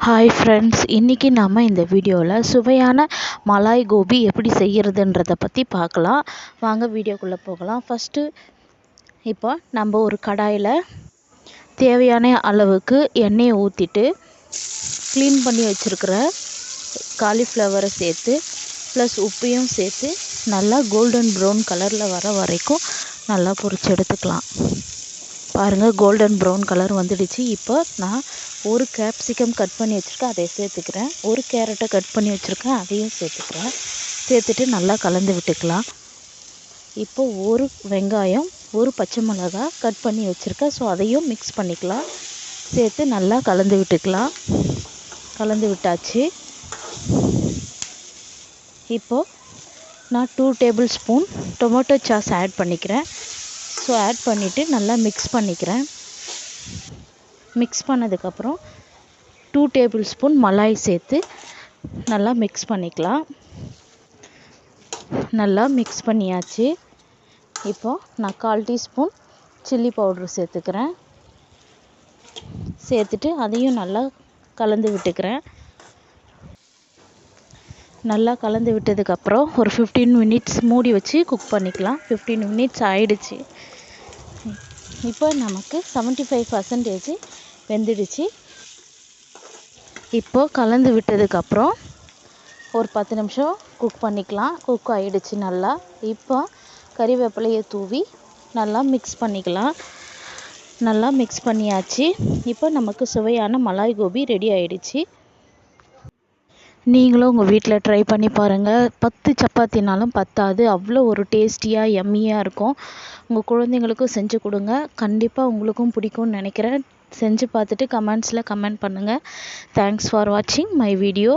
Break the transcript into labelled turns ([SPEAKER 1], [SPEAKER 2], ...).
[SPEAKER 1] Hi friends, இன்றைக்கி நம்ம இந்த வீடியோவில் சுவையான மலாய் கோபி எப்படி செய்கிறதுன்றதை பற்றி பார்க்கலாம். வாங்க வீடியோக்குள்ளே போகலாம். ஃபஸ்ட்டு இப்போ நம்ம ஒரு கடாயில் தேவையான அளவுக்கு எண்ணெயை ஊற்றிட்டு க்ளீன் பண்ணி வச்சுருக்கிற காலிஃப்ளவரை சேர்த்து ப்ளஸ் உப்பையும் சேர்த்து நல்லா கோல்டன் ப்ரௌன் கலரில் வர வரைக்கும் நல்லா பொரிச்சு எடுத்துக்கலாம். பாருங்கள், கோல்டன் ப்ரௌன் கலர் வந்துடுச்சு. இப்போ நான் ஒரு கேப்சிகம் கட் பண்ணி வச்சுருக்கேன், அதை சேர்த்துக்கிறேன். ஒரு கேரட்டை கட் பண்ணி வச்சுருக்கேன், அதையும் சேர்த்துக்கிறேன். சேர்த்துட்டு நல்லா கலந்து விட்டுக்கலாம். இப்போ ஒரு வெங்காயம், ஒரு பச்சை மிளகாய் கட் பண்ணி வச்சுருக்கேன், ஸோ அதையும் மிக்ஸ் பண்ணிக்கலாம். சேர்த்து நல்லா கலந்து விட்டுக்கலாம். கலந்து விட்டாச்சு. இப்போது நான் 2 tablespoon tomato sauce add பண்ணிக்கிறேன். ஸோ ஆட் பண்ணிவிட்டு நல்லா மிக்ஸ் பண்ணிக்கிறேன். மிக்ஸ் பண்ணதுக்கப்புறம் 2 டேபிள் ஸ்பூன் மலாய் சேர்த்து நல்லா மிக்ஸ் பண்ணிக்கலாம். நல்லா மிக்ஸ் பண்ணியாச்சு. இப்போது நான் 1/4 டீஸ்பூன் சில்லி பவுட்ரு சேர்த்துக்கிறேன். சேர்த்துட்டு அதையும் நல்லா கலந்து விட்டுக்கிறேன். நல்லா கலந்து விட்டதுக்கப்புறம் ஒரு 15 மினிட்ஸ் மூடி வச்சு குக் பண்ணிக்கலாம். 15 மினிட்ஸ் ஆயிடுச்சு. இப்போ நமக்கு 75% வெந்துடுச்சு. இப்போது கலந்து விட்டதுக்கப்புறம் ஒரு 10 நிமிஷம் குக் பண்ணிக்கலாம். குக் ஆகிடுச்சு நல்லா. இப்போ கறிவேப்பிலையை தூவி நல்லா மிக்ஸ் பண்ணிக்கலாம். நல்லா மிக்ஸ் பண்ணியாச்சு. இப்போ நமக்கு சுவையான மலாய் கோபி ரெடி ஆகிடுச்சு. நீங்களும் உங்கள் வீட்டில் ட்ரை பண்ணி பாருங்கள். 10 சப்பாத்தினாலும் பத்தாது, அவ்வளோ ஒரு டேஸ்டியாக எம்மியாக இருக்கும். உங்கள் குழந்தைங்களுக்கும் செஞ்சு கொடுங்க. கண்டிப்பாக உங்களுக்கும் பிடிக்கும்னு நினைக்கிறேன். செஞ்சு பார்த்துட்டு கமெண்ட்ஸில் கமெண்ட் பண்ணுங்கள். தேங்க்ஸ் ஃபார் வாட்சிங் மை வீடியோ.